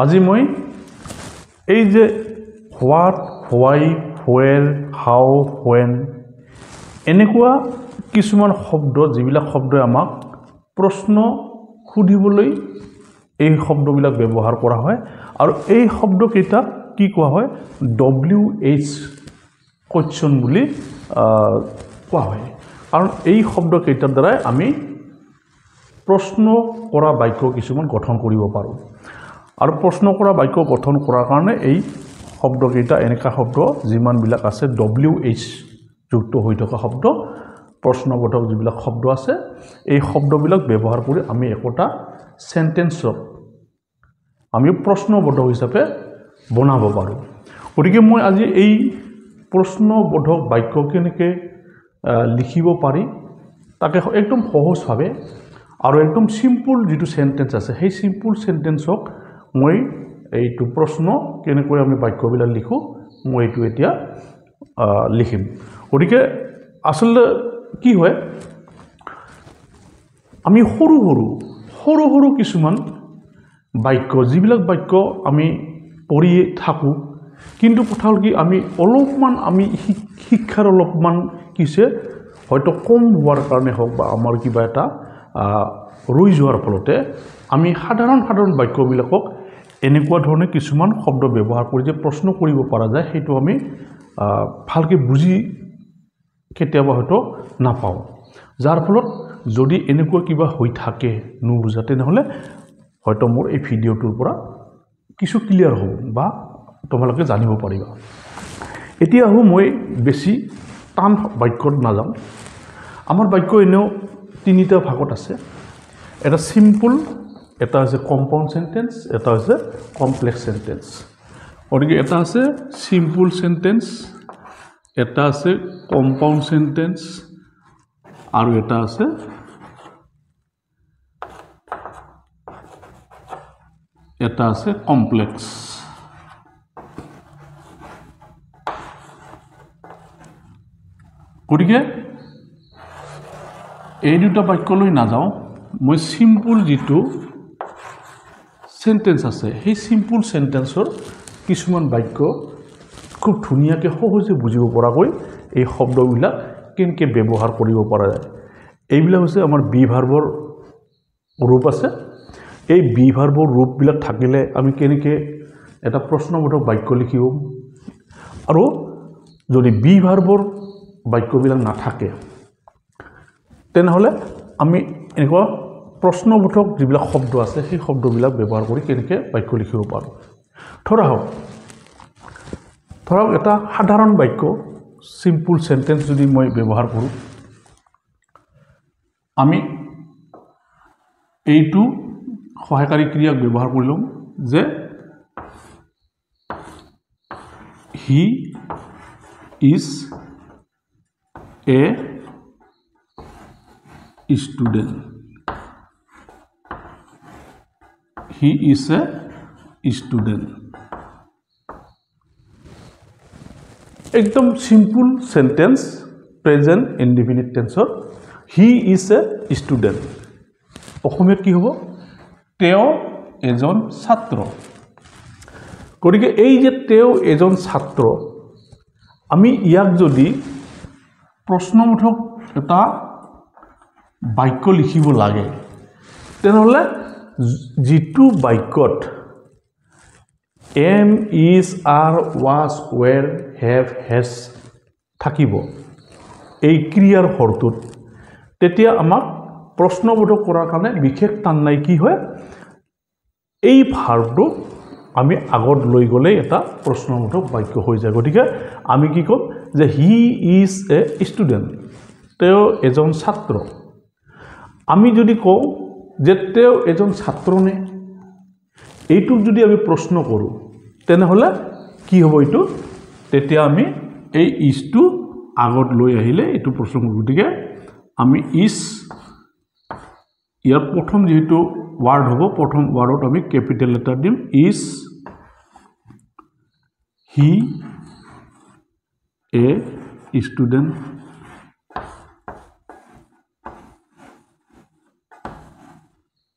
আজি মই এই যে হোৱাট হোৱাই হোৱেৰ হাউ হোৱেন এনেকুৱা কিছুমান শব্দ যিবিলাক শব্দই আমাক প্ৰশ্ন সুধিবলৈ এই শব্দবিলাক ব্যৱহাৰ কৰা হয় আৰু এই শব্দকেইটাক কি কোৱা হয় WH কোৱেশ্চন বুলি কোৱা হয় কাৰণ এই শব্দকেইটাৰ দ্বাৰাই আমি প্ৰশ্ন কৰা বাক্য কিছুমান গঠন কৰিব পাৰোঁ আৰু প্ৰশ্ন কৰা বাক্য গঠন কৰাৰ কাৰণে এই শব্দকেইটা এনেকা শব্দ যিমানবিলাক আছে WH যুক্ত হৈ থকা শব্দ প্ৰশ্নবোধক যিবিলাক শব্দ আছে এই শব্দবিলাক ব্যৱহাৰ কৰি আমি একটা সেন্টেন্সক আমি প্ৰশ্নবোধক হিচাপে বনাব পাৰোঁ গতিকে মই আজি এই প্ৰশ্নবোধক বাক্য কেনেকৈ লিখিব পাৰি তাকে একদম সহজভাৱে আৰু একদম সিম্পল যেটো সেন্টেন্স আছে সেই সিম্পল সেন্টেন্সক মই এইটো প্ৰশ্ন কেনেকৈ আমি বাক্যবিলাক লিখো মই এইটো এতিয়া লিখিম গতিকে আসলে কি হয় আমি সৰু সৰু কিছুমান বাক্য যিবিলাক বাক্য আমি পঢ়ি থাকো কিন্তু কথা হ'ল কি আমি অলপমান আমি শিক্ষাৰ অলপমান কিছে হয়তো কম হোৱাৰ কাৰণে হোক বা আমাৰ কিবা এটা ৰৈ যোৱাৰ ফলতে আমি সাধাৰণ বাক্যবিলাকক এনেকুৱা ধৰণে কিছুমান শব্দ ব্যৱহাৰ কৰি যে প্ৰশ্ন কৰিব পৰা যায় সেইটো আমি ভালকৈ বুজি কেতিয়াবা হয়তো নাপাওঁ যাৰ ফলত যদি এনেকুৱা কিবা হৈ থাকে নুবুজা তেনেহ'লে হয়তো মোৰ এই ভিডিঅ'টোৰ পৰা কিছু ক্লিয়াৰ হ'ব বা তোমালোকে জানিব পাৰিবা এতিয়া মই বেছি টান বাক্যত নাযাওঁ আমাৰ বাক্য এনেও তিনিটা ভাগত আছে এটা সিম্পল এটা আছে কম্পাউণ্ড সেন্টেন্স এটা আছে কমপ্লেক্স সেন্টেন্স গতিকে এটা আছে সিম্পল সেন্টেন্স এটা আছে কম্পাউণ্ড সেন্টেন্স আৰু এটা আছে কমপ্লেক্স গতিকে এই দুটা বাক্যলৈ নাযাওঁ মই সিম্পল যেটো সেন্টেন্স আছে সেই সিম্পল সেন্টেন্সৰ কিছুমান বাক্য খুব ধুনীয়াকৈ সহজে বুজিব পৰাকৈ এই শব্দবিলাক কেনেকৈ ব্যৱহাৰ কৰিব পৰা যায় এইবিলাক হৈছে আমাৰ বি ভাৰ্বৰ ৰূপ আছে এই বি ভাৰ্বৰ ৰূপবিলাক থাকিলে আমি কেনেকৈ এটা প্ৰশ্নবোধক বাক্য লিখিব আৰু যদি বি ভাৰ্বৰ বাক্যবিলাক নাথাকে তেনেহ'লে আমি এনেকুৱা প্ৰশ্নবোধক যিবিলাক শব্দ আছে সেই শব্দবিলাক ব্যৱহাৰ কৰি কেনেকৈ বাক্য লিখিব পাৰোঁ ধৰক এটা সাধাৰণ বাক্য সিম্পল সেন্টেন্স যদি মই ব্যৱহাৰ কৰোঁ আমি এইটো সহায়কাৰী ক্ৰিয়াক ব্যৱহাৰ কৰি লম যে he is a student he is a student একদম সিম্পল সেন্টেন্স প্ৰেজেন্ট ইনডিফিনিট টেন্সৰ he is a student অসমীয়াত কি হ'ব তেওঁ এজন ছাত্ৰ গতিকে এই যে তেওঁ এজন ছাত্ৰ আমি ইয়াক যদি প্ৰশ্নবোধক এটা বাক্য লিখিব লাগে তেনেহ'লে যেটো বাক্যত am is are was were have has থাকিব এই ক্ৰিয়াৰ হৰটোত তেতিয়া আমাক প্ৰশ্নবোধক কৰাৰ কাৰণে বিশেষ টান নাই কি হয় এই ভাৰ্বটো আমি আগত লৈ গ'লে এটা প্ৰশ্নবোধক বাক্য হৈ যায় গতিকে আমি কি ক'ম যে হি ইজ এ ষ্টুডেণ্ট তেওঁ এজন ছাত্ৰ আমি যদি কওঁ যে তেওঁ এজন ছাত্ৰ নে এইটোক যদি আমি প্ৰশ্ন কৰোঁ তেনেহ'লে কি হ'ব এইটো তেতিয়া আমি এই ইজটো আগত লৈ আহিলে এইটো প্ৰশ্ন কৰোঁ গতিকে আমি ইজ ইয়াৰ প্ৰথম যেহেতু ৱাৰ্ড হ'ব প্ৰথম ৱাৰ্ডত আমি কেপিটেল লেটাৰ দিম ইজ হি এ ষ্টুডেণ্ট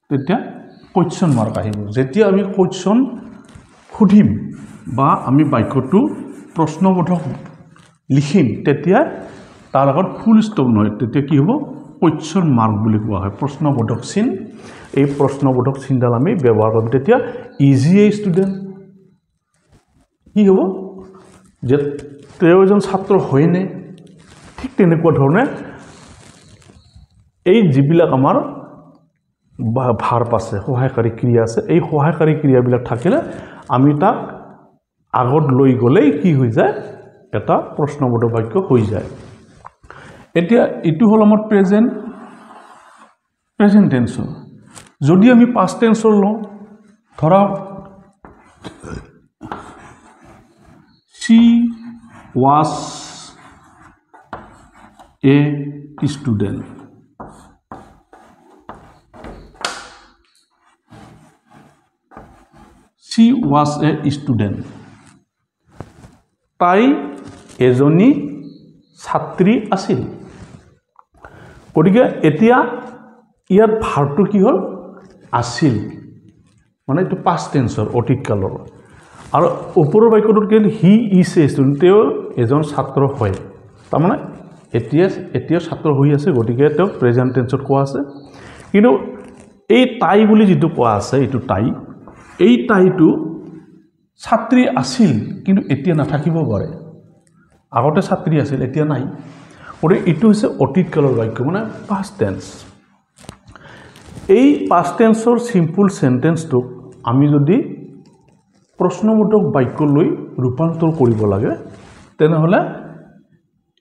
তেতিয়া কোৱেশ্চন মাৰ্ক আহিব যেতিয়া আমি কোৱেশ্চন সুধিম বা আমি বাক্যটো প্ৰশ্নবোধক লিখিম তেতিয়া তাৰ আগত ফুল ষ্টপ নহয় তেতিয়া কি হ'ব কোৱেশ্চন মাৰ্ক বুলি কোৱা হয় প্ৰশ্নবোধক চিন এই প্ৰশ্নবোধক চিনডাল আমি ব্যৱহাৰ কৰিম তেতিয়া ইজি ষ্টুডেণ্ট কি হ'ব যে তেওঁ এজন ছাত্ৰ হয়নে ঠিক তেনেকুৱা ধৰণে এই যিবিলাক আমাৰ ভাৰ্ব আছে সহায়কাৰী ক্ৰিয়া আছে এই সহায়কাৰী ক্ৰিয়াবিলাক থাকিলে আমি তাক আগত লৈ গ'লেই কি হৈ যায় এটা প্ৰশ্নবোধক বাক্য হৈ যায় এতিয়া এটো হল আমাৰ প্ৰেজেন্ট টেন্সৰ যদি আমি পাষ্ট টেন্সৰ লওঁ ধৰা she was a student she was a student তাই এজনী ছাত্ৰী আছিল গতিকে এতিয়া ইয়াত ভাৰ্বটো কি হ'ল আছিল মানে এইটো পাষ্ট টেন্সৰ অতীত কালৰ আৰু ওপৰৰ বাক্যটোত কি হি ইজ এ ষ্টুডেণ্ট তেওঁ এজন ছাত্ৰ হয় তাৰমানে এতিয়া ছাত্ৰ হৈ আছে গতিকে তেওঁ প্ৰেজেণ্ট টেন্সত কোৱা আছে কিন্তু এই তাই বুলি যিটো কোৱা আছে এইটো তাই এই তাইটো ছাত্ৰী আছিল কিন্তু এতিয়া নাথাকিব পাৰে আগতে ছাত্ৰী আছিল এতিয়া নাই গতিকে এইটো হৈছে অতীত কালৰ বাক্য মানে পাষ্ট টেন্স এই পাষ্ট টেন্সৰ সিম্পল সেন্টেন্সটোক আমি যদি প্ৰশ্নবোধক বাক্যলৈ ৰূপান্তৰ কৰিব লাগে তেনেহলে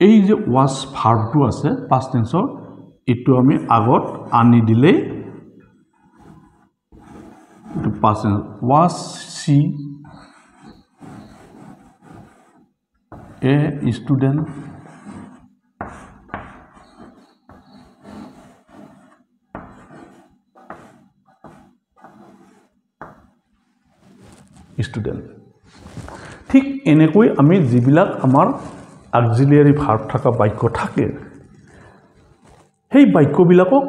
এই যে was ভাৰ্বটো আছে পাষ্ট টেন্সৰ এটো আমি আগত আনি দিলে এটো past tense was she a student ঠিক এনেকৈ আমি যিবিলাক আমাৰ অক্সিলিয়াৰী ভাৰ্ব থকা বাক্য থাকে সেই বাক্যবিলাকক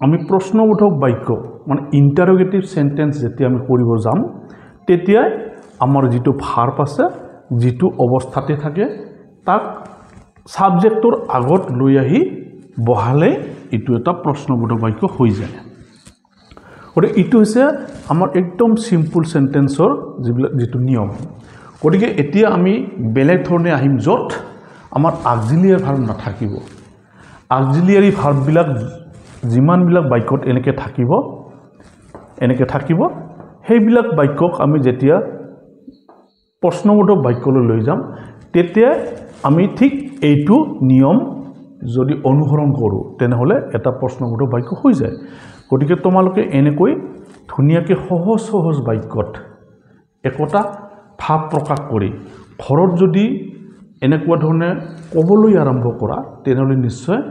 আমি প্ৰশ্নবোধক বাক্য মানে ইন্টাৰোগেটিভ সেন্টেন্স যেতিয়া আমি কৰিব যাম তেতিয়া আমাৰ যিটো ভাৰ্ব আছে যিটো অৱস্থাতে থাকে তাক সাবজেক্টৰ আগত লৈ আহি বহালে ইটো এটা প্ৰশ্নবোধক বাক্য হৈ যায় গতিকে ইটো হৈছে আমাৰ একদম সিম্পল সেন্টেন্সৰ যিটো নিয়ম গতিকে এতিয়া আমি বেলেগ ধৰণে আহিম য'ত আমাৰ অক্সিলিয়াৰী ভাৰ্ব নাথাকিব অক্সিলিয়াৰী ভাৰ্ববিলাক যিমানবিলাক বাক্যত এনেকৈ থাকিব সেইবিলাক বাক্যক আমি যেতিয়া প্ৰশ্নবোধক বাক্যলৈ লৈ যাম তেতিয়া আমি ঠিক এইটো নিয়ম যদি অনুসৰণ কৰোঁ তেনেহলে এটা প্ৰশ্নবোধক বাক্য হৈ যায় গতিকে তোমালোকে এনেকৈ ধুনীয়াকৈ সহজ বাক্যত একোটা ভাৱ প্ৰকাশ কৰি ঘৰত যদি এনেকুৱা ধৰণে ক'বলৈ আৰম্ভ কৰা তেনেহলে নিশ্চয়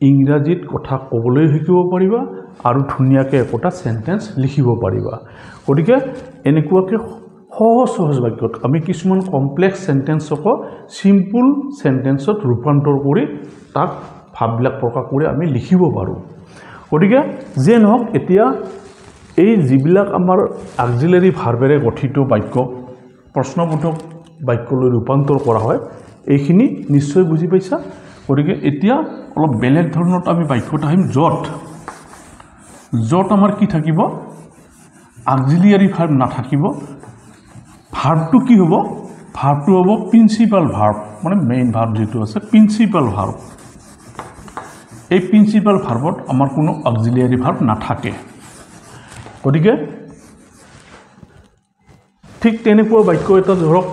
ইংৰাজীত কথা ক'বলৈ শিকিব পাৰিবা আৰু ধুনীয়াকৈ একোটা সেন্টেন্স লিখিব পাৰিবা গতিকে এনেকুৱাকৈ সহজ বাক্যত আমি কিছুমান কমপ্লেক্স সেন্টেন্সক সিম্পল সেন্টেন্সত ৰূপান্তৰ কৰি তাক ভাৱবিলাক প্ৰকাশ কৰি আমি লিখিব পাৰোঁ গতিকে যে নহওক এতিয়া এই যিবিলাক আমাৰ অক্সিলিয়াৰী ভাৰ্বেৰে গঠিত বাক্য প্ৰশ্নবোধক বাক্যলৈ ৰূপান্তৰ কৰা হয় এইখিনি নিশ্চয় বুজি পাইছা গতিকে এতিয়া অলপ বেলেগ ধৰণত আমি বাক্যত আহিম য'ত আমাৰ কি থাকিব অক্সিলিয়াৰী ভাৰ্ব নাথাকিব ভাৰ্বটো কি হ'ব ভাৰ্বটো হ'ব প্ৰিন্সিপাল ভাৰ্ব মানে মেইন ভাৰ্ব যেটো আছে প্ৰিন্সিপাল ভাৰ্ব এই প্ৰিন্সিপাল ভাৰ্বত আমাৰ কোনো অক্সিলিয়াৰী ভাৰ্ব নাথাকে গতিকে ঠিক তেনেকুৱা বাক্য এটা ধৰক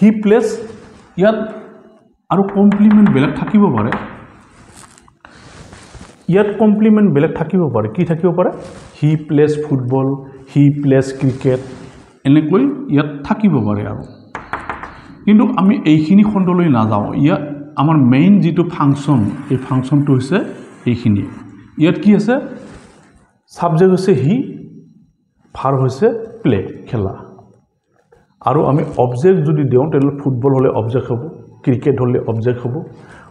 he plays ইয়াত আৰু কমপ্লিমেন্ট বেলেগ থাকিব পাৰে ইয়াত কমপ্লিমেন্ট বেলেগ থাকিব পাৰে কি থাকিব পাৰে he plays football he plays cricket এনেকৈ ইয়াত থাকিব পাৰে আৰু কিন্তু আমি এইখিনি খণ্ডলৈ নাযাওঁ ইয়াত আমাৰ মেইন যিটো ফাংচন এই ফাংচনটো হৈছে এইখিনি ইয়াত কি আছে সাবজেক্ট হৈছে হি ভাৰ্ব হৈছে প্লে খেলা আৰু আমি অবজেক্ট যদি দিওঁ তেতিয়াহ'লে ফুটবল হ'লে অবজেক্ট হ'ব ক্ৰিকেট হ'লে অবজেক্ট হ'ব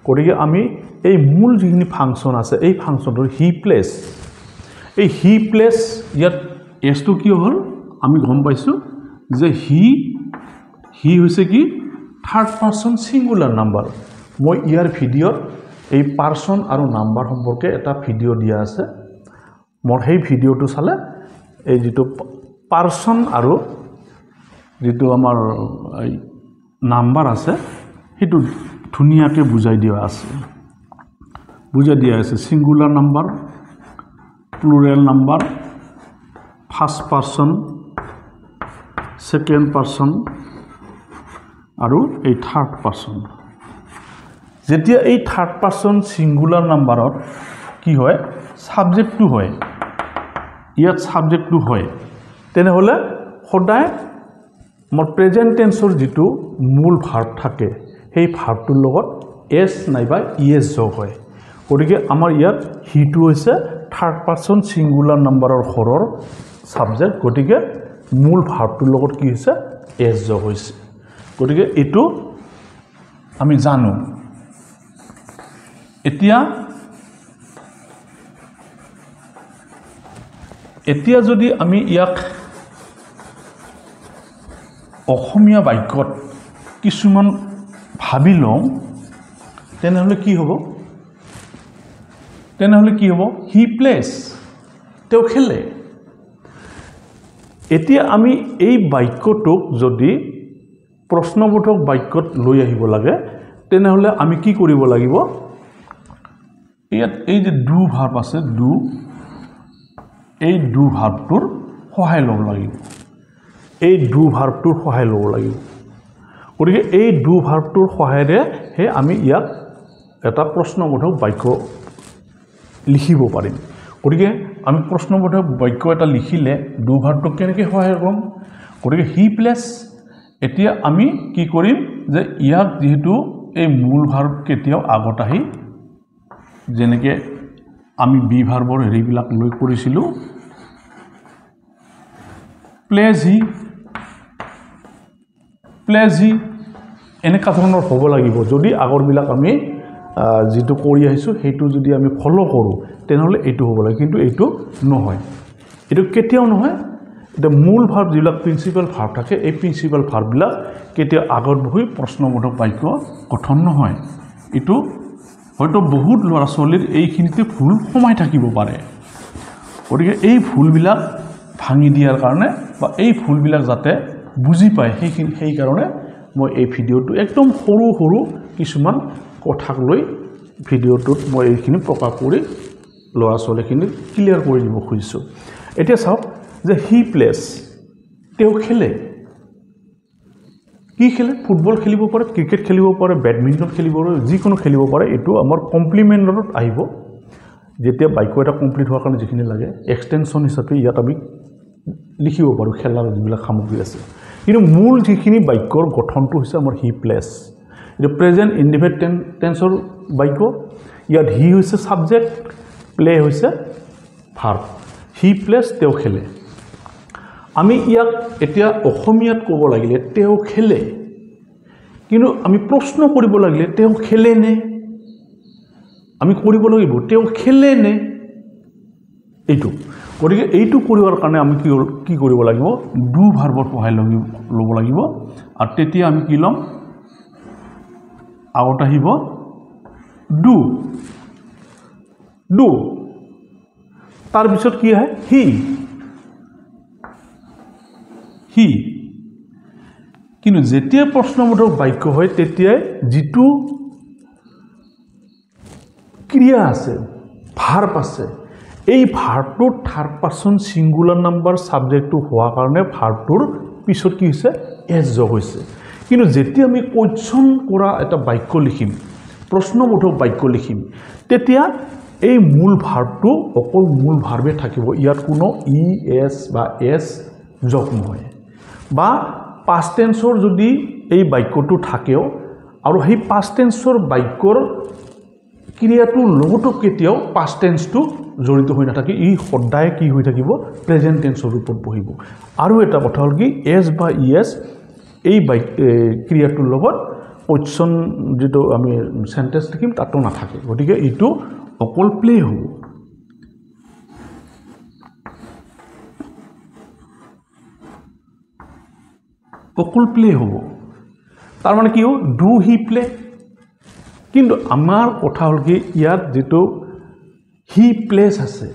গতিকে আমি এই মূল যিখিনি ফাংচন আছে এই ফাংচনটো হি প্লেছ এই হি প্লেছ ইয়াত এছটো কি হ'ল আমি গম পাইছোঁ যে হি হৈছে কি থাৰ্ড পাৰ্চন ছিংগুলাৰ নাম্বাৰ মই ইয়াৰ ভিডিঅ'ত এই পাৰ্চন আৰু নাম্বাৰ সম্পৰ্কে এটা ভিডিঅ' দিয়া আছে মোৰ সেই ভিডিঅ'টো চালে এই যিটো পাৰ্চন আৰু যেটো আমাৰ এই নাম্বাৰ আছে হেতু ধুনিয়াকে বুজাই দিয়া আছে singular number plural number first person second person আৰু এই থার্ড পারসন যেতিয়া এই থার্ড পারসন সিঙ্গুলার নাম্বারত কি হয় সাবজেক্টটো হয় ইয়াত সাবজেক্টটো হয় তেনে হলে সদায় মোৰ প্ৰেজেন্ট টেন্সৰ যেটো মূল ভাৰ্ব থাকে সেই ভাৰ্বটোৰ লগত এছ নাইবা ইএছ যোগ হয় গতিকে আমাৰ ইয়াত হিটো হৈছে থাৰ্ড পাৰসন সিঙ্গুলাৰ নাম্বাৰৰ হৰৰ সাবজেক্ট গতিকে মূল ভাৰ্বটোৰ লগত কি হৈছে এছ যোগ হৈছে গতিকে এটো আমি জানো এতিয়া যদি আমি ইয়াক অসমীয়া বাক্যত কিছুমান ভাবি লওঁ তেনেহলে কি হ'ব হি প্লেছ তেও খেলে এতিয়া আমি এই বাক্যটোক যদি প্ৰশ্নবোধক বাক্যত লৈ আহিব লাগে তেনেহলে আমি কি কৰিব লাগিব ইয়াত এই যে ডু ভাৰ্ব আছে এই ডু ভাৰ্বটোৰ সহায় ল'ব লাগিব এই ডু ভাৰ্বটোৰ সহায় ল'ব লাগিব গতিকে এই ডু ভাৰ্বটোৰ সহায়েৰে হে আমি ইয়াক এটা প্ৰশ্নবোধক বাক্য লিখিব পাৰিম গতিকে আমি প্ৰশ্নবোধক বাক্য এটা লিখিলে ডু ভাৰ্বটোক কেনেকৈ সহায় কৰিম গতিকে হি প্লেছ এতিয়া আমি কি কৰিম যে ইয়াক যেহেতু এই মূল ভাৰ্ব কেতিয়াও আগত আহি যেনেকৈ আমি বি ভাৰ্বৰ হেৰিবিলাক লৈ কৰিছিলোঁ প্লেজ হি এনেকা ধৰণৰ হ'ব লাগিব যদি আগৰবিলাক আমি যেটো কৰি আহিছোঁ সেইটো যদি আমি ফলো কৰোঁ তেনেহলে এইটো হ'ব লাগে কিন্তু এইটো নহয় এইটো কেতিয়াও নহয় এটা মূল ভাৰ্ব যিবিলাক প্ৰিন্সিপাল ভাৰ্ব থাকে এই প্ৰিন্সিপাল ভাৰ্ববিলাক কেতিয়াও আগত বহি প্ৰশ্নবোধক বাক্য গঠন নহয় এইটো হয়তো বহুত ল'ৰা ছোৱালীৰ এইখিনিতে ভুল সোমাই থাকিব পাৰে গতিকে এই ভুলবিলাক ভাঙি দিয়াৰ কাৰণে বা এই ভুলবিলাক যাতে বুজি পায় সেই কাৰণে মই এই ভিডিঅ'টো একদম সৰু সৰু কিছুমান কথাক লৈ ভিডিঅ'টোত মই এইখিনি প্ৰকাশ কৰি ল'ৰা ছোৱালীখিনি ক্লিয়াৰ কৰি দিব খুজিছোঁ এতিয়া চাওক যে হি প্লেছ তেও খেলে কি খেলে ফুটবল খেলিব পাৰে ক্ৰিকেট খেলিব পাৰে বেডমিণ্টন খেলিব পাৰে যিকোনো খেলিব পাৰে এইটো আমাৰ কমপ্লিমেণ্টত আহিব যেতিয়া বাক্য এটা কমপ্লিট হোৱাৰ কাৰণে যিখিনি লাগে এক্সটেনশ্যন হিচাপে ইয়াত আমি লিখিব পাৰোঁ খেলাৰ যিবিলাক সামগ্ৰী আছে কিন্তু মূল যিখিনি বাক্যৰ গঠনটো হৈছে আমাৰ হি প্লেছ এইটো প্ৰেজেণ্ট ইনডিফিনিট টেন্সৰ বাক্য ইয়াত হি হৈছে সাবজেক্ট প্লে হৈছে ভাৰ্ব হি প্লেছ তেও খেলে আমি ইয়াক এতিয়া অসমীয়াত ক'ব লাগিলে তেও খেলে কিন্তু আমি প্ৰশ্ন কৰিব লাগিলে তেও খেলে নে আমি কৰিব লাগিব তেও খেলে নে এইটো গতিকে এইটো কৰিবৰ কাৰণে আমি কি কৰিব লাগিব ডু ভাৰ্বৰ সহায় ল'ব লাগিব আৰু তেতিয়া আমি কি ল'ম আগত আহিব ডু তাৰ পিছত কি আহে হি কিন্তু যেতিয়া প্ৰশ্নবোধক বাক্য হয় তেতিয়াই যিটো ক্ৰিয়া আছে ভাৰ্ব আছে এই ভাৰ্বটোৰ থাৰ্ড পাৰসন সিঙ্গুলাৰ নাম্বাৰ সাবজেক্টটো হোৱাৰ কাৰণে ভাৰ্বটোৰ পিছত কি হৈছে এছ যোগ হৈছে কিন্তু যেতিয়া আমি কোৱেশ্চন কৰা এটা বাক্য লিখিম প্ৰশ্নবোধক বাক্য লিখিম তেতিয়া এই মূল ভাৰ্বটো অকল মূল ভাৰ্বে থাকিব ইয়াত কোনো ই এছ বা এছ যোগ নহয় বা পাষ্ট টেন্সৰ যদি এই বাক্যটো থাকেও আৰু সেই পাষ্ট টেন্সৰ বাক্যৰ ক্ৰিয়াটোৰ লগতো কেতিয়াও পাষ্ট টেন্সটো জড়িত হৈ নাথাকে ই সদায় কি হৈ থাকিব প্ৰেজেন্ট টেন্সৰ ৰূপত বহিব আৰু এটা কথা হ'ল কি এছ বা ইএছ এই ক্ৰিয়াটোৰ লগত কোৱেশ্চন যেটো আমি সেন্টেন্স লিখিম তাতো নাথাকে গতিকে ইটো অকল প্লে হ'ব অকল প্লে হ'ব তাৰ মানে কি ডু হি প্লে কিন্তু আমাৰ কথা হ'ল কি ইয়াত যেটো হি প্লেস আছে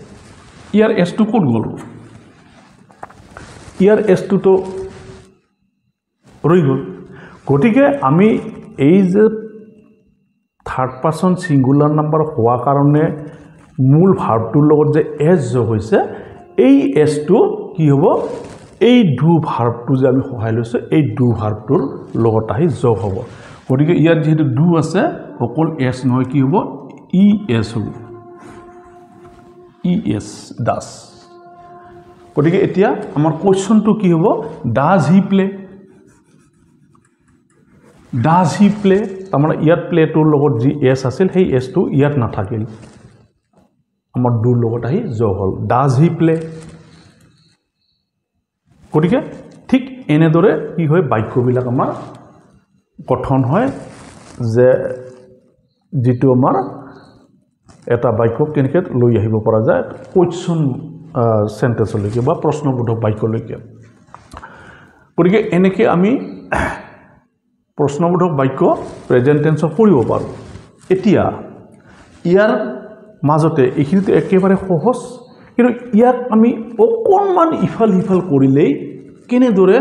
ইয়াৰ এছটো ক'ত গ'ল ইয়াৰ এছটো তো ৰৈ গ'ল গতিকে আমি এই যে থাৰ্ড পাৰসন সিঙ্গুলাৰ নাম্বাৰ হোৱা কাৰণে মূল ভাৰ্বটোৰ লগত যে এছ যোগ হৈছে এই এছটো কি হ'ব এই ডু ভাৰ্বটো যে আমি সহায় লৈছো এই ডু ভাৰ্বটোৰ লগত আহি যোগ হ'ব গতিকে ইয়াত যেহেতু ডু আছে অকল এছ নহয় কি হ'ব ই এছ হ'ব ই এছ ডাস গতিকে এতিয়া আমাৰ কোৱেশ্চনটো কি হ'ব ডাজ হি প্লে তাৰমানে ইয়াত প্লেটোৰ লগত যি এছ আছিল সেই এছটো ইয়াত নাথাকিল আমাৰ ডুৰ লগত আহি যোগ হ'ল ডাজ হি প্লে গতিকে ঠিক এনেদৰে কি হয় বাক্যবিলাক আমাৰ গঠন হয় যে যেটো আমাৰ এটা বাক্য কেনেকৈ লৈ আহিব পৰা যায় কোৱেশ্চন সেন্টেন্সলৈকে বা প্ৰশ্নবোধক বাক্যলৈকে গতিকে এনেকৈ আমি প্ৰশ্নবোধক বাক্য প্ৰেজেন্ট টেন্সত কৰিব পাৰোঁ এতিয়া ইয়াৰ মাজতে এইখিনিতে একেবাৰে সহজ কিন্তু ইয়াক আমি অকণমান ইফাল সিফাল কৰিলেই কেনেদৰে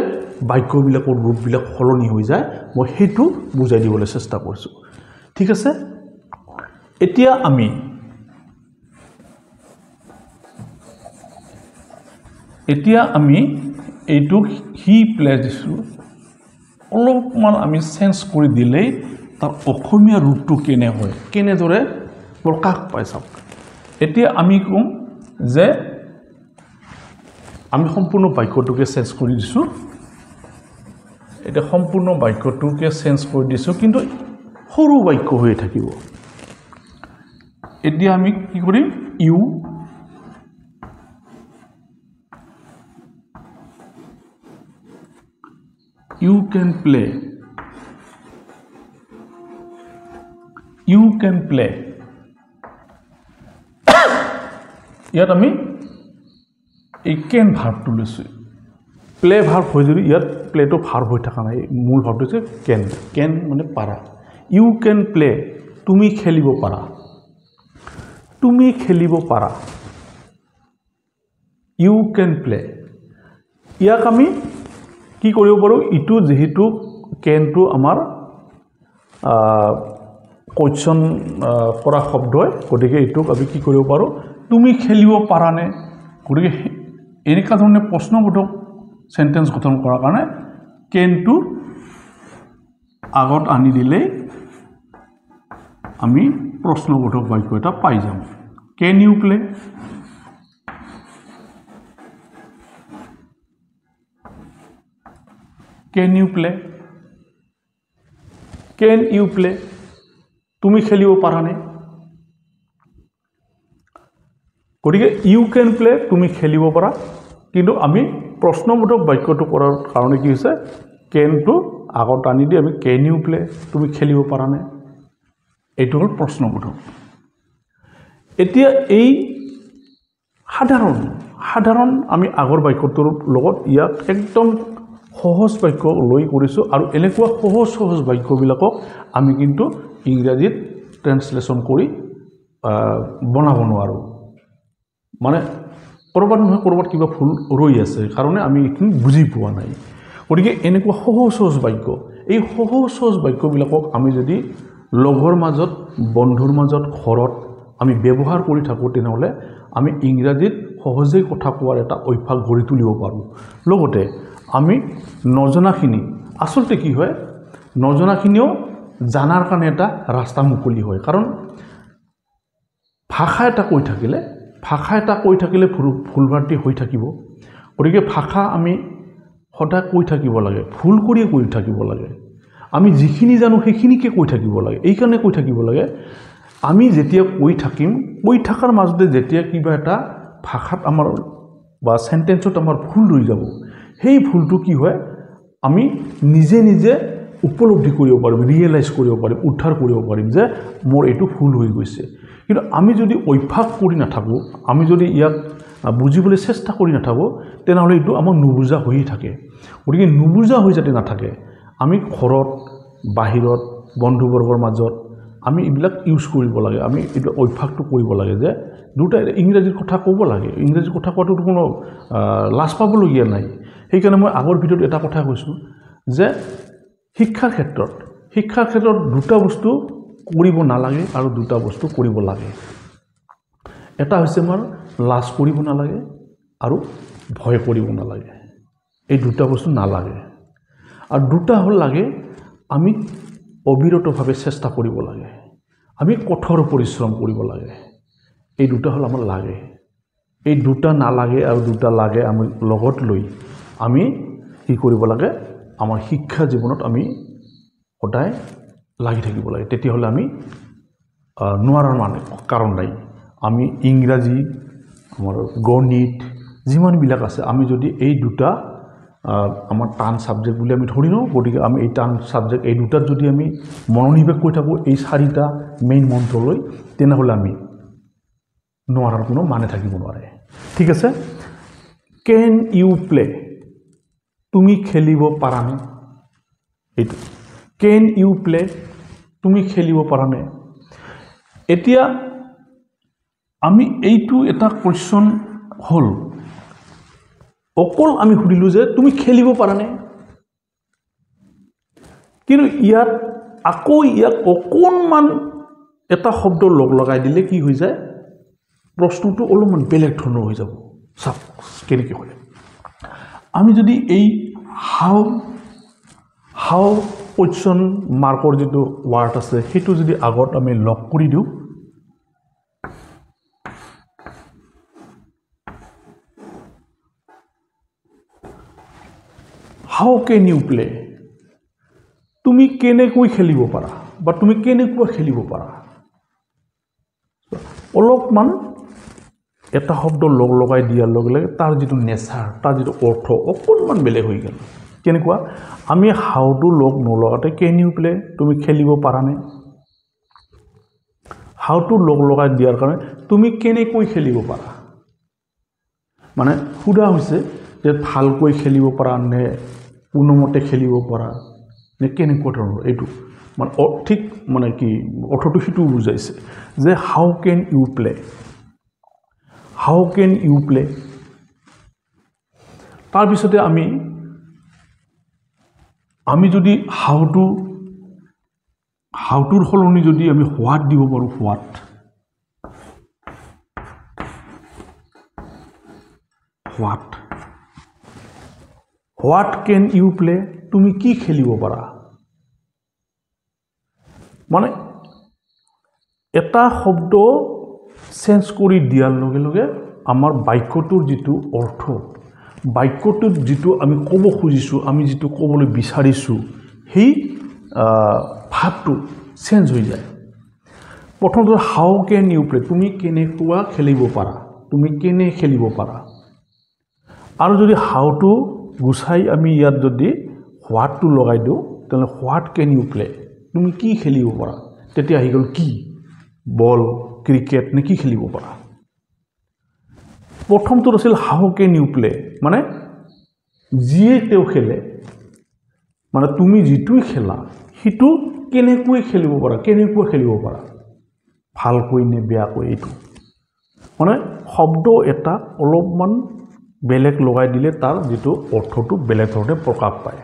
বাক্যবিলাকৰ ৰূপবিলাক সলনি হৈ যায় মই সেইটো বুজাই দিবলৈ চেষ্টা কৰিছোঁ ঠিক আছে এতিয়া আমি এইটো হি প্লে দিছোঁ অলপমান আমি চেঞ্জ কৰি দিলেই তাৰ অসমীয়া ৰূপটো কেনে হয় কেনেদৰে প্ৰকাশ পায় চাওক এতিয়া আমি কম যে আমি সম্পূৰ্ণ বাক্যটোকে চেঞ্জ কৰি দিছোঁ এটা সম্পূৰ্ণ বাক্যটোকে চেঞ্জ কৰি দিছোঁ কিন্তু সৰু বাক্য হৈ থাকিব এতিয়া আমি কি কৰিম you can play ইয়াত আমি এই কেন ভাৰ্বটো লৈছোঁ প্লে ভাৰ্ব হৈ যদি ইয়াত প্লেটো ভাৰ্ব হৈ থকা নাই মূল ভাৰ্বটো হৈছে কেন মানে পাৰা ইউ কেন প্লে তুমি খেলিব পাৰা ইউ কেন প্লে ইয়াক আমি কি কৰিব পাৰোঁ ইটো যেহেতু কেনটো আমাৰ কোৱেশ্চন কৰা শব্দ হয় গতিকে ইটোক আমি কি কৰিব পাৰোঁ তুমি খেলিব পাৰানে গতিকে এনেকুৱা ধৰণে প্ৰশ্নবোধক সেন্টেন্স গঠন কৰাৰ কাৰণে কেনটো আগত আনি দিলেই আমি প্ৰশ্নবোধক বাক্য এটা পাই যাম can you play Can you play? তুমি খেলিব পাৰানে গতিকে ইউ ক্যান প্লে তুমি খেলিব পাৰা কিন্তু আমি প্ৰশ্নবোধক বাক্যটো কৰাৰ কাৰণে কি হৈছে কেনটো আগত আনি দি আমি কেন ইউ প্লে তুমি খেলিব পাৰানে এইটো হ'ল প্ৰশ্নবোধক এতিয়া এই সাধাৰণ আমি আগৰ বাক্যটোৰ লগত ইয়াক একদম সহজ বাক্য লৈ কৰিছো আৰু এনেকুৱা সহজ বাক্যবিলাকক আমি কিন্তু ইংৰাজীত ট্ৰান্সলেচন কৰি বনাব নোৱাৰো মানে কৰবাত কিবা ভুল ৰৈ আছে কাৰণে আমি এইখিনি বুজি পোৱা নাই গতিকে এনেকুৱা সহজ বাক্য এই সহজ বাক্যবিলাকক আমি যদি লগৰ মাজত বন্ধুৰ মাজত ঘৰত আমি ব্যৱহাৰ কৰি থাকো তেনেহলে আমি ইংৰাজীত সহজে কথা কোৱাৰ এটা অভ্যাস গঢ়ি তুলিব পাৰো লগতে আমি নজনাখিনি আসলতে কি হয় নজনাখিনিও জানাৰ কাৰণে এটা ৰাস্তা মুকলি হয় কাৰণ ভাষা এটা কৈ থাকিলে ভুলভ্ৰান্তি হৈ থাকিব গতিকে ভাষা আমি সদায় কৈ থাকিব লাগে ভুল কৰি কৈ থাকিব লাগে আমি যিখিনি জানো সেইখিনিকে কৈ থাকিব লাগে এই কাৰণে কৈ থাকিব লাগে আমি যেতিয়া কৈ থাকিম কৈ থকাৰ মাজতে যেতিয়া কিবা এটা ভাষাত আমাৰ বা সেন্টেন্সত আমাৰ ভুল হৈ যাব সেই ভুলটো কি হয় আমি নিজে নিজে উপলব্ধি কৰিব পাৰিম ৰিয়েলাইজ কৰিব পাৰিম উদ্ধাৰ কৰিব পাৰিম যে মোৰ এইটো ভুল হৈ গৈছে কিন্তু আমি যদি অভ্যাস কৰি নাথাকো আমি যদি ইয়াক বুজিবলৈ চেষ্টা কৰি নাথাকো তেনেহ'লে এইটো আমাৰ নুবুজা হৈয়ে থাকে গতিকে নুবুজা হৈ যাতে নাথাকে আমি ঘৰত বাহিৰত বন্ধুবৰ্গৰ মাজত আমি এইবিলাক ইউজ কৰিব লাগে আমি এইটো অভ্যাসটো কৰিব লাগে যে দুটা ইংৰাজীৰ কথা ক'ব লাগে ইংৰাজী কথা কোৱাটো কোনো লাজ পাবলগীয়া নাই সেইকাৰণে মই আগৰ ভিডিঅ'ত এটা কথা কৈছোঁ যে শিক্ষাৰ ক্ষেত্ৰত দুটা বস্তু কৰিব নালাগে আৰু দুটা বস্তু কৰিব লাগে এটা হৈছে আমাৰ লাজ কৰিব নালাগে আৰু ভয় কৰিব নালাগে এই দুটা বস্তু নালাগে আৰু দুটা হ'ল লাগে আমি অবিৰতভাৱে চেষ্টা কৰিব লাগে আমি কঠোৰ পৰিশ্ৰম কৰিব লাগে এই দুটা হ'ল আমাৰ লাগে এই দুটা নালাগে আৰু দুটা লাগে আমি লগত লৈ আমি কি কৰিব লাগে আমাৰ শিক্ষা জীৱনত আমি সদায় লাগি থাকিব লাগে তেতিয়াহ'লে আমি নোৱাৰাৰ মানে কাৰণ নাই আমি ইংৰাজী আমাৰ গণিত যিমানবিলাক আছে আমি যদি এই দুটা আমাৰ টান সাবজেক্ট বুলি আমি ধৰি লওঁ গতিকে আমি এই টান সাবজেক্ট এই দুটাত যদি আমি মনোনিৱেশ কৰি থাকোঁ এই চাৰিটা মেইন মন্ত্ৰলৈ তেনেহ'লে আমি নোৱাৰাৰ কোনো মানে থাকিব নোৱাৰে ঠিক আছে কেন ইউ প্লে তুমি খেলিব পাৰানে এইটো কেন ইউ প্লে তুমি খেলিব পাৰানে এতিয়া আমি এইটো এটা কোৱেশ্চন হ'ল অকল আমি সুধিলোঁ যে তুমি খেলিব পাৰানে কিন্তু ইয়াত আকৌ ইয়াক অকণমান এটা শব্দ লগাই দিলে কি হৈ যায় প্ৰশ্নটো অলপমান বেলেগ ধৰণৰ হৈ যাব চাওক কেনেকৈ হয় আমি যদি এই হাউ কোৱেশ্চন মাৰ্কৰ যিটো ৱাৰ্ড আছে সেইটো যদি আগত আমি লগ কৰি দিওঁ হাউ কেন ইউ প্লে তুমি কেনেকৈ খেলিব পাৰা বা তুমি কেনেকুৱা খেলিব পাৰা অলপমান এটা শব্দ লগাই দিয়াৰ লগে লগে তাৰ যিটো নেচাৰ তাৰ যিটো অৰ্থ অকণমান বেলেগ হৈ গ'ল কেনেকুৱা আমি হাউটো নলগাতে কেন ইউ প্লে তুমি খেলিব পাৰানে হাউটো লগাই দিয়াৰ কাৰণে তুমি কেনেকৈ খেলিব পাৰা মানে সুধা হৈছে যে ভালকৈ খেলিব পাৰা নে কোনোমতে খেলিব পাৰা নে কেনেকুৱা ধৰণৰ এইটো মানে ঠিক মানে কি অৰ্থটো সিটো বুজাইছে যে হাউ কেন ইউ প্লে তাৰপিছতে আমি যদি হাউটোৰ সলনি যদি আমি হোৱাট দিব পাৰোঁ হোৱাট কেন ইউ প্লে তুমি কি খেলিব পাৰা মানে এটা শব্দ চেঞ্জ কৰি দিয়াৰ লগে লগে আমাৰ বাক্যটোৰ যিটো অৰ্থ বাক্যটোত যিটো আমি ক'ব খুজিছোঁ আমি যিটো ক'বলৈ বিচাৰিছোঁ সেই ভাৱটো চেঞ্জ হৈ যায় প্ৰথমতে হাউ কেন ইউ প্লে তুমি কেনেকুৱা খেলিব পাৰা তুমি কেনে খেলিব পাৰা আৰু যদি হাউটো গুচাই আমি ইয়াত যদি হোৱাটটো লগাই দিওঁ তেনেহ'লে হোৱাট কেন ইউ প্লে তুমি কি খেলিব পাৰা তেতিয়া আহি গ'ল কি বল ক্ৰিকেট নে কি খেলিব পাৰা প্ৰথমটোত আছিল হাউ কেন ইউ প্লে মানে যিয়ে তেওঁ খেলে মানে তুমি যিটোই খেলা সিটো কেনেকৈ খেলিব পাৰা ভালকৈ নে বেয়াকৈ এইটো মানে শব্দ এটা অলপমান বেলেগ লগাই দিলে তাৰ যিটো অৰ্থটো বেলেগ ধৰণে প্ৰকাশ পায়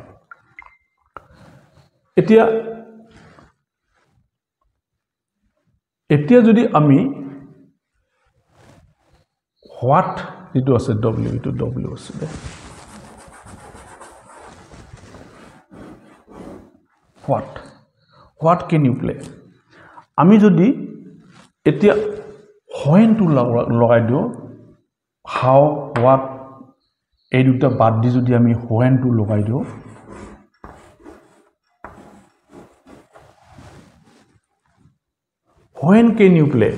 এতিয়া যদি আমি হোৱাট যিটো আছে ডব্লিউ আছে হোৱাট কেন ইউ প্লে আমি যদি এতিয়া হোৱেনটো লগাই দিওঁ হাউ হোৱাট এই দুটা বাদ দি যদি আমি হোৱেনটো লগাই দিওঁ when can you play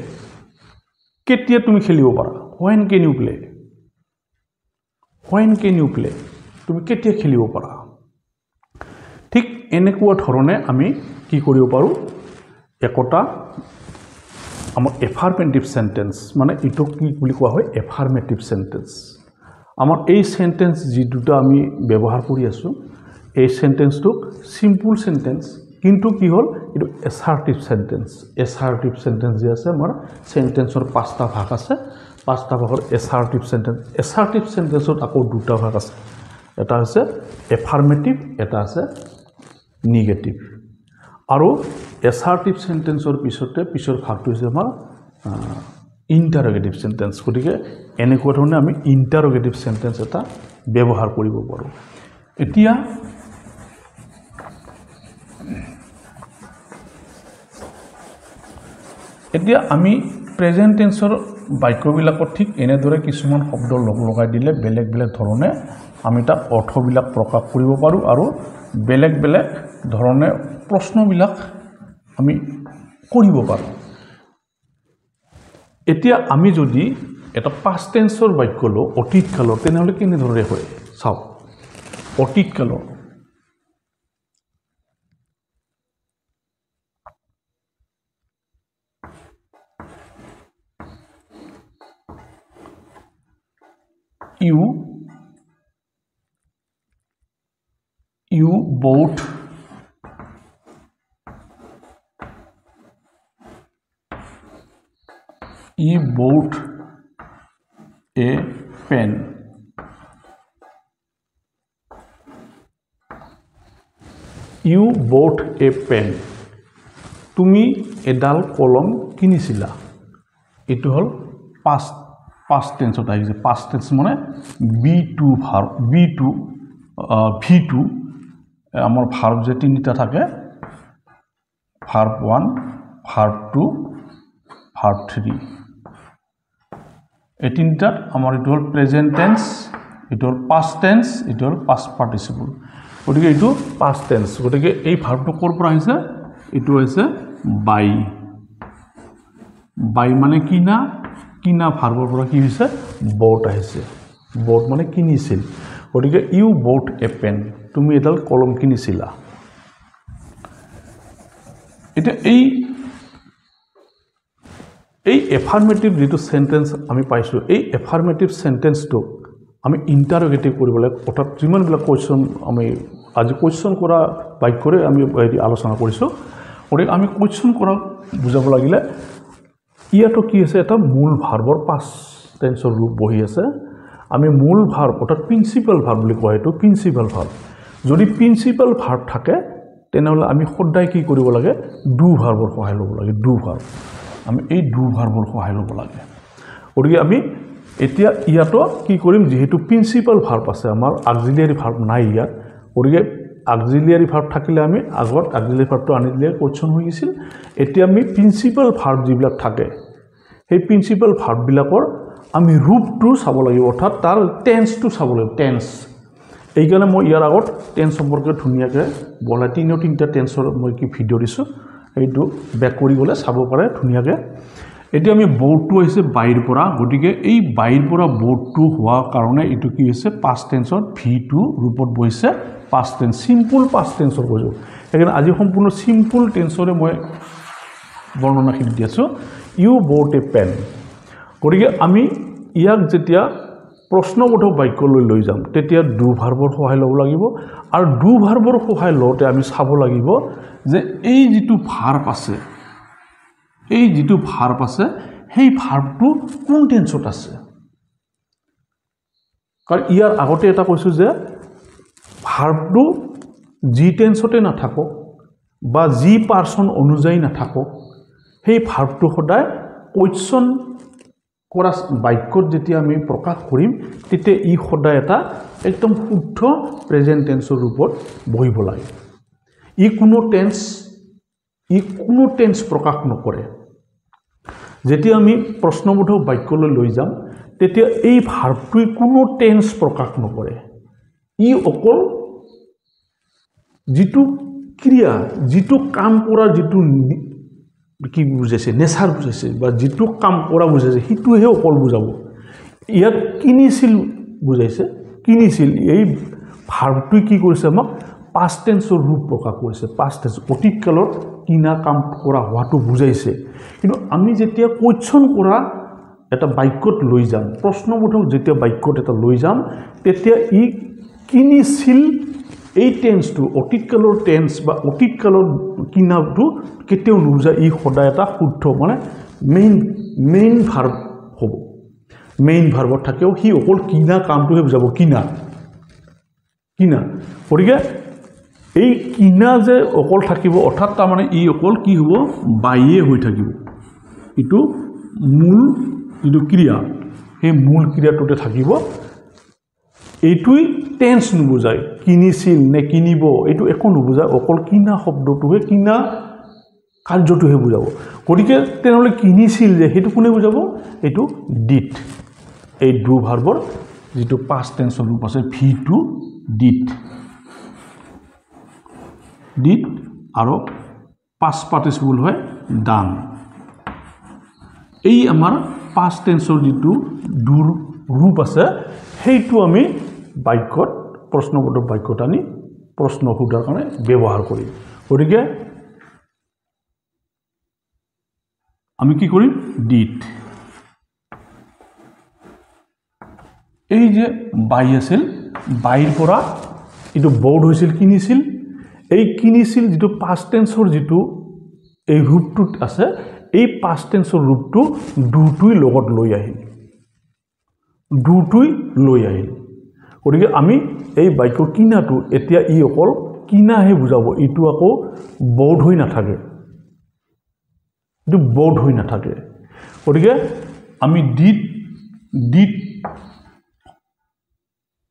কেতিয়া তুমি খেলিব পাৰা when can you play when can you play তুমি কেতিয়া খেলিব পাৰা ঠিক এনেকুৱা ধৰণে আমি কি কৰিব পাৰো একোটা আমাৰ এফাৰ্মেটিভ সেন্টেন্স মানে ইটো কি বুলি কোৱা হয় এফাৰ্মেটিভ সেন্টেন্স আমাৰ এই সেন্টেন্স যি দুটা আমি ব্যৱহাৰ কৰি আছো এই সেন্টেন্সটো সিম্পল সেন্টেন্স কিন্তু কি হল ইটো এসাৰ্টিভ সেন্টেন্স যে আছে আমাৰ সেন্টেন্সৰ পাঁচটা ভাগ আছে পাঁচটা ভাগৰ এসাৰ্টিভ সেন্টেন্সত আকৌ দুটা ভাগ আছে এটা আছে এফাৰ্মেটিভ এটা আছে নিগেটিভ আৰু এসাৰ্টিভ সেন্টেন্সৰ পিছৰ ভাগটো হৈছে আমাৰ ইন্টাৰোগেটিভ সেন্টেন্স গতিকে এনেকুৱা ধৰণে আমি ইন্টাৰোগেটিভ সেন্টেন্স এটা ব্যৱহাৰ কৰিব পাৰো এতিয়া আমি প্ৰেজেন্ট টেন্সৰ বাক্যবিলাকত ঠিক এনেদৰে কিছুমান শব্দ লগাই দিলে বেলেগ বেলেগ ধৰণে আমি তাৰ অৰ্থবিলাক প্ৰকাশ কৰিব পাৰো আৰু বেলেগ বেলেগ ধৰণে প্ৰশ্নবিলাক আমি কৰিব পাৰো এতিয়া আমি যদি এটা পাষ্ট টেন্সৰ বাক্য লওঁ অতীত কালৰ তেনেহলে কেনে ধৰণে হয় চাও অতীত কালৰ you bought a pen you bought a pen তুমি এডাল কলম কিনিছিলা এটো হল past tense ত আহিছে past tense মানে b2 verb v2 আমাৰ verb যে তিনিটা থাকে verb 1 verb 2 verb 3 এই তিনিটাত আমাৰ এটো হল প্ৰেজেন্ট টেন্স এটো হল past tense এটো হল past participle গতিকে এটো past tense গতিকে এই ভাৰ্বটো কৰ পৰা আহিছে এটো হৈছে বাই মানে কিনা ভাৰ্বৰ পৰা কি হৈছে bought আহিছে bought মানে কিনিছিল গতিকে you bought a pen তুমি এডাল কলম কিনিছিলা এটা এই এফাৰ্মেটিভ যেটো সেন্টেন্স আমি পাইছো এই এফাৰ্মেটিভ সেন্টেন্সটো আমি ইন্টাৰোগেটিভ কৰিব লাগে অৰ্থাৎ যিমান বিলাক কোৱেশ্চন আমি আজি কোৱেশ্চন কৰা বাক্যৰে আমি আলোচনা কৰিছো আৰু আমি কোৱেশ্চন কৰা বুজাব লাগিলে ইয়াটো কি আছে এটা মূল ভাৰ্বৰ পাষ্ট টেন্সৰ ৰূপ বহি আছে আমি মূল ভাৰ্ব অৰ্থাৎ প্ৰিন্সিপাল ভাৰ্ব বুলি কয় এটো প্ৰিন্সিপাল ভাৰ্ব যদি প্ৰিন্সিপাল ভাৰ্ব থাকে তেনেহলে আমি সদায় কি কৰিব লাগে ডু ভাৰ্বৰ সহায় ল'ব লাগে ডু ভাৰ্ব আমি এই ডু ভাৰ্বৰ সহায় ল'ব লাগে গতিকে আমি এতিয়া ইয়াতো কি কৰিম যেহেতু প্ৰিন্সিপাল ভাৰ্ব আছে আমাৰ অক্সিলিয়াৰী ভাৰ্ব নাই ইয়াত গতিকে অক্সিলিয়াৰী ভাৰ্ব থাকিলে আমি আগত অক্সিলিয়াৰী ভাৰ্বটো আনি দিলে কোৱেশ্চন হৈ গৈছিল এতিয়া আমি প্ৰিন্সিপাল ভাৰ্ব যিবিলাক থাকে সেই প্ৰিন্সিপাল ভাৰ্ব বিলাকৰ আমি ৰূপটো চাব লাগিব অৰ্থাৎ তাৰ টেন্সটো চাব লাগিব টেন্স এই কাৰণে মই ইয়াৰ আগত টেন্স সম্পৰ্কে ধুনিয়াকৈ বলা তিনিটা টেন্সৰ মই কি ভিডিও দিছো এইটো ব্যাক কৰি গলে চাব পাৰে ধুনিয়াকৈ এতিয়া আমি বৰ্ডটো হৈছে বাইৰ পৰা গতিকে এই বাইৰ পৰা বৰ্ডটো হোৱা কাৰণে এটো কি হৈছে পাষ্ট টেন্সৰ v2 ৰূপত বহিছে পাষ্ট টেন্স সিম্পল পাষ্ট টেন্সৰ কৈছো এখানে আজি সম্পূৰ্ণ সিম্পল টেন্সৰে মই বৰ্ণনাখিনি দি আছো you bought a pen গতিকে আমি ইয়াক যেতিয়া প্ৰশ্নবোধক বাক্যলৈ লৈ যাম তেতিয়া ডু ভাৰ্বৰ সহায় ল'ব লাগিব আৰু ডু ভাৰ্বৰ সহায় লওঁতে আমি চাব লাগিব যে এই যেটো ভাৰ্ব আছে সেই ভাৰ্বটো কোন টেন্সত আছে কাৰণ ইয়াৰ আগতে এটা কৈছো যে ভাৰ্বটো জি টেন্সতে নাথাকক বা জি পাৰসন অনুযায়ী নাথাকক সেই ভাৰ্বটো সদায় কোৱেশ্চন কৰা বাক্যত যেতিয়া আমি প্ৰকাশ কৰিম তেতিয়া ই সদায় এটা একদম শুদ্ধ প্ৰেজেন্ট টেন্সৰ ৰূপত বহিব লাগে ই কোনো টেন্স প্ৰকাশ নকৰে যেতিয়া আমি প্ৰশ্নবোধক বাক্যলৈ লৈ যাম তেতিয়া এই ভাৰ্বটোই কোনো টেন্স প্ৰকাশ নকৰে ই অকল যিটো ক্ৰিয়া যিটো কাম কৰা কি বুজাইছে নেচাৰ বুজাইছে বা যিটো কাম কৰা বুজাইছে সেইটোহে অকল বুজাব ইয়াত কিনিছিল বুজাইছে কিনিছিল এই ভাৰ্বটো কি কৰিছে আমাক past tenseৰ ৰূপ প্ৰকাশ কৰিছে past tense অতীত কালত কিনা কাম কৰা হোৱাটো বুজাইছে কিন্তু আমি যেতিয়া কোৱেশ্চন কৰা এটা বাক্যত লৈ যাম প্ৰশ্নবোধক যেতিয়া বাক্যত এটা লৈ যাম তেতিয়া ই কিনিছিল এই টেন্সটো অতীত কালৰ টেন্স বা অতীত কালৰ কিনাটো কেতিয়াও নুবুজায় ই সদায় এটা শুদ্ধ মানে মেইন ভাৰ্ব হ'ব মেইন ভাৰ্বত থাকেও সি অকল কিনা কামটোহে বুজাব কিনা গতিকে এই কিনা যে অকল থাকিব অৰ্থাৎ তাৰমানে ই অকল কি হ'ব বাইয়ে হৈ থাকিব ইটো মূল যিটো ক্ৰিয়া সেই মূল ক্ৰিয়াটোতে থাকিব এইটোই টেন্স নুবুজায় কিনিছিল নে কিনিব এইটো একো নুবুজায় অকল কিনা শব্দটোহে কিনা কাৰ্যটোহে বুজাব গতিকে তেনেহ'লে কিনিছিল যে সেইটো কোনে বুজাব এইটো ডিড এই ডু ভাৰ্বৰ যিটো পাষ্ট টেন্সৰ ৰূপ আছে ভি2 ডিড আৰু পাষ্ট পাৰ্টিচিপল হয় ডান এই আমাৰ পাষ্ট টেন্সৰ যিটো ডুৰ ৰূপ আছে সেইটো আমি বাক্যত প্ৰশ্নবোধক বাক্যত আনি প্ৰশ্ন সোধাৰ কাৰণে ব্যৱহাৰ কৰিম গতিকে আমি কি কৰিম ডিড এই যে বাই আছিল বাইৰ পৰা এটো বৰ্ড হৈছিল কিনিছিল এই কিনিছিল যেটো পাষ্ট টেন্সৰ যেটো এই ৰূপটো আছে এই পাষ্ট টেন্সৰ ৰূপটো ডুটোই লগত লৈ আহিল গতিকে আমি এই বাক্য কিনাটো এতিয়া ই অকল কিনাহে বুজাব ইটো আকৌ বৰ্ড হৈ নাথাকে গতিকে আমি ডিড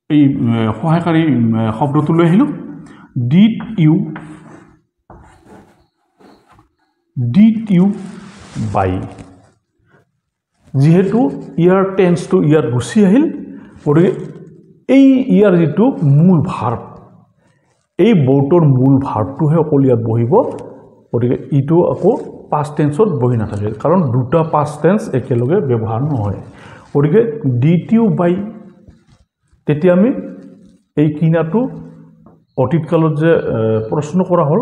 এই সহায়কাৰী শব্দটো লৈ আহিলো ডিড ইউ বাই যেহেতু ইয়াৰ টেন্সটো ইয়াত গুছি আহিল গতিকে এই ইয়াৰ যেটো মূল ভাৰ্ব এই বৰ্ডৰ মূল ভাৰ্বটোহে অকল ইয়াত বহিব গতিকে ইটো আকৌ পাষ্ট টেন্সত বহি নাথাকে কাৰণ দুটা পাষ্ট টেন্স একেলগে ব্যৱহাৰ নহয় গতিকে ডিড ইউ বাই তেতিয়া আমি এই কিনাটো অতীত কালত যে প্ৰশ্ন কৰা হ'ল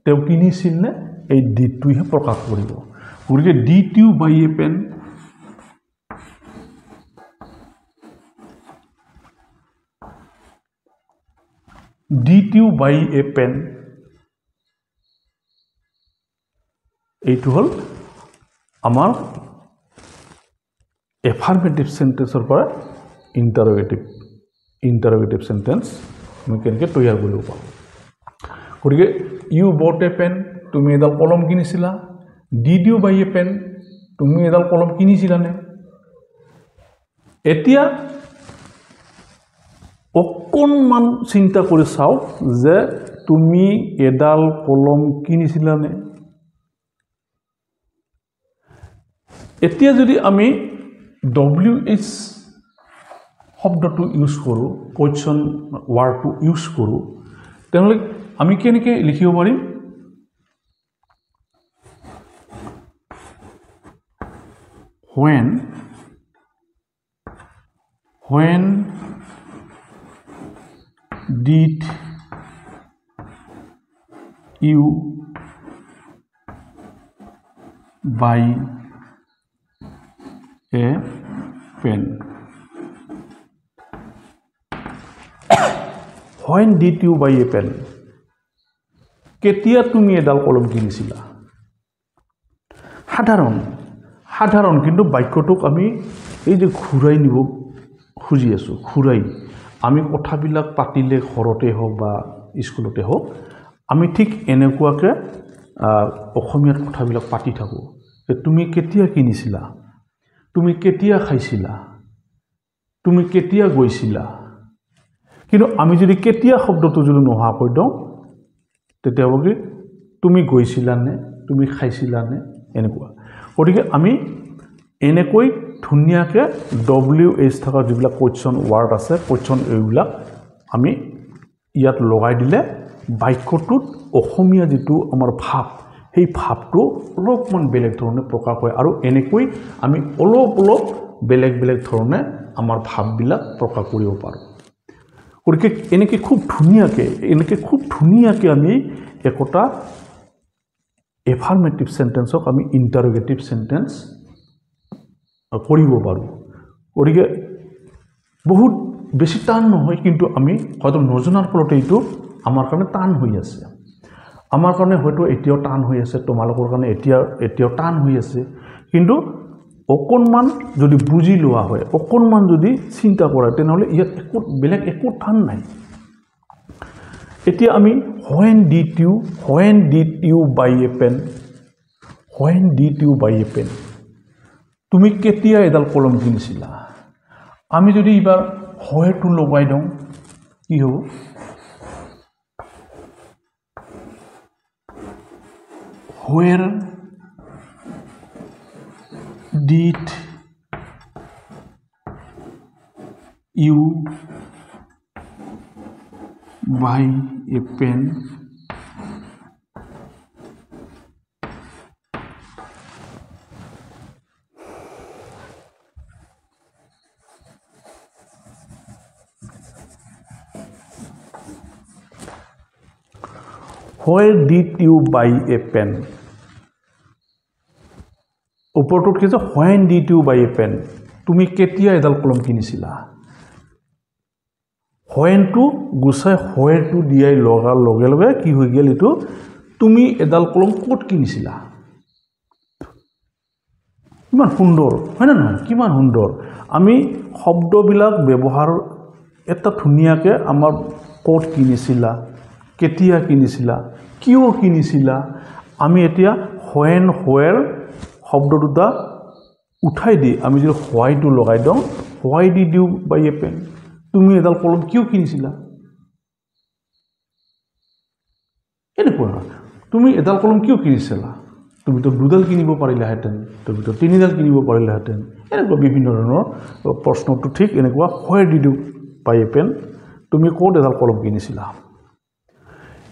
তেওঁ কিনিছিল নে এই ডিডটোহে প্ৰকাশ কৰিব গতিকে did you buy a pen এইটো হ'ল আমাৰ এফাৰ্মেটিভ সেন্টেন্সৰ পৰা ইন্টাৰোগেটিভ সেন্টেন্স আমি কেনেকৈ তৈয়াৰ কৰিব পাৰোঁ গতিকে ইউ বট এ পেন তুমি এডাল কলম কিনিছিলা did you buy a pen তুমি এডাল কলম কিনিছিলানে এতিয়া অকণমান চিন্তা কৰি চাও যে তুমি এডাল কলম কিনিছিলানে এতিয়া যদি আমি WH শব্দটো ইউজ কৰো কোৱেশ্চন ওয়াৰ্ডটো ইউজ কৰো তেনেহলে আমি কেনেকৈ লিখিব পাৰিম when did you buy a pen when did you buy a pen কেতিয়া তুমি এডাল কলম কিনিছিলা সাধাৰণ কিন্তু বাক্যটোক আমি এই যে ঘূৰাই নিব খুজি আছো ঘূৰাই আমি কথাবিলাক পাতিলে ঘৰতে হোক বা স্কুলতে হোক আমি ঠিক এনেকুৱাকে অসমীয়াত কথাবিলাক পাতি থাকো যে তুমি কেতিয়া কিনিছিলা তুমি কেতিয়া খাইছিলা তুমি কেতিয়া গৈছিলা কিন্তু আমি যদি কেতিয়া শব্দটো যদি নোহোৱা কৈ দিওঁ তেতিয়া হ'ব কি তুমি গৈছিলা নে তুমি খাইছিলা নে এনেকুৱা গতিকে আমি এনেকৈ ধুনীয়াকৈ WH থকা যিবিলাক কোৱেশ্চন ওয়াৰ্ড আছে কোৱেশ্চন এইবিলাক আমি ইয়াত লগাই দিলে বাক্যটোত অসমীয়া যেটো আমাৰ ভাব সেই ভাৱটো অলপমান বেলেগ ধৰণে প্ৰকাশ হয় আৰু এনেকৈ আমি অলপ বেলেগ ধৰণে আমাৰ ভাৱবিলাক প্ৰকাশ কৰিব পাৰোঁ গতিকে এনেকৈ খুব ধুনীয়াকৈ আমি একোটা এফাৰ্মেটিভ সেন্টেন্সক আমি ইন্টাৰোগেটিভ সেন্টেন্স কৰিব পাৰোঁ গতিকে বহুত বেছি টান নহয় কিন্তু আমি হয়তো নজনাৰ ফলত এইটো আমাৰ কাৰণে টান হৈ আছে আমাৰ কাৰণে হয়তো এতিয়াও টান হৈ আছে তোমালোকৰ কাৰণে এতিয়াও টান হৈ আছে কিন্তু অকণমান যদি বুজি লোৱা হয় অকণমান যদি চিন্তা কৰা তেনেহ'লে ইয়াত একো টান নাই এতিয়া আমি when did you buy a pen তুমি কেতিয়া এডাল কলম কিনিছিলা আমি যদি এবাৰ হয়টো লগাই দিওঁ কি হ'ব where did you buy a pen where did you buy a pen ওপৰটোত কি আছে when did you buy a pen তুমি কেতিয়া এডাল কলম কিনিছিলা when to Gusai where to দিয়াই লগাৰ লগে লগে কি হৈ গেল এটো তুমি এডাল কলম ক'ত কিনিছিলা কিমান সুন্দৰ হয় না নহয় কিমান সুন্দৰ আমি শব্দবিলাক ব্যৱহাৰ এটা ধুনীয়াকৈ আমাৰ ক'ত কিনিছিলা কেতিয়া কিনিছিলা কিয় কিনিছিলা আমি এতিয়া when where শব্দ দুটা উঠাই দি আমি যদি why টো লগাই দিওঁ why did you buy a pen তুমি এডাল কলম কিয় কিনিছিলা এনেকুৱা তুমি এডাল কলম কিয় কিনিছিলা তুমি তো দুডাল কিনিব পাৰিলাহেঁতেন তুমি তো তিনিডাল কিনিব পাৰিলাহেঁতেন এনেকুৱা বিভিন্ন ধৰণৰ প্ৰশ্নটো ঠিক এনেকুৱা where did you buy a pen তুমি ক'ত এডাল কলম কিনিছিলা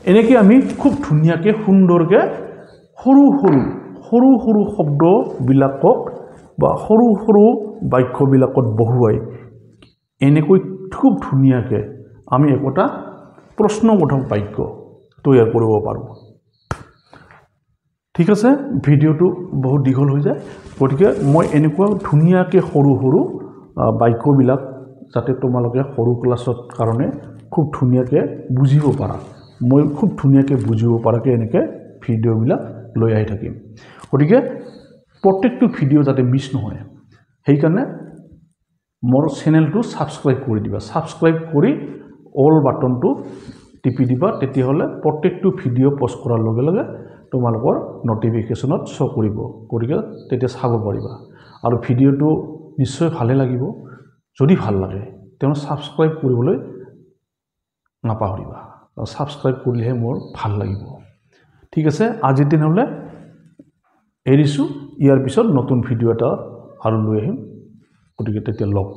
এনেকৈ আমি খুব ধুনীয়াকৈ সুন্দৰকৈ সৰু শব্দবিলাকক বা সৰু বাক্যবিলাকত বহুৱাই এনেকৈ খুব ধুনীয়াকৈ আমি একোটা প্ৰশ্নবোধক বাক্য তৈয়াৰ কৰিব পাৰোঁ ঠিক আছে ভিডিঅ'টো বহুত দীঘল হৈ যায় গতিকে মই এনেকুৱা ধুনীয়াকৈ সৰু বাক্যবিলাক যাতে তোমালোকে সৰু ক্লাছত কাৰণে খুব ধুনীয়াকৈ বুজিব পাৰা মই খুব ধুনীয়াকৈ বুজিব পৰাকৈ এনেকৈ ভিডিঅ'বিলাক লৈ আহি থাকিম গতিকে প্ৰত্যেকটো ভিডিঅ' যাতে মিছ নহয় সেইকাৰণে মোৰ চেনেলটো সাবস্ক্ৰাইব কৰি দিবা সাবস্ক্ৰাইব কৰি অল বাটনটো টিপি দিবা তেতিয়াহ'লে প্ৰত্যেকটো ভিডিঅ' পোষ্ট কৰাৰ লগে লগে তোমালোকৰ নটিফিকেশ্যনত শ্ব' কৰিব গতিকে তেতিয়া চাব পাৰিবা আৰু ভিডিঅ'টো নিশ্চয় ভালে লাগিব যদি ভাল লাগে তেনে সাবস্ক্ৰাইব কৰিবলৈ নাপাহৰিবা সাবস্ক্ৰাইব কৰিলেহে মোৰ ভাল লাগিব ঠিক আছে আজি দিনলৈ এৰিছোঁ ইয়াৰ পিছত নতুন ভিডিঅ' এটা আৰু লৈ আহিম গতিকে তেতিয়া লগ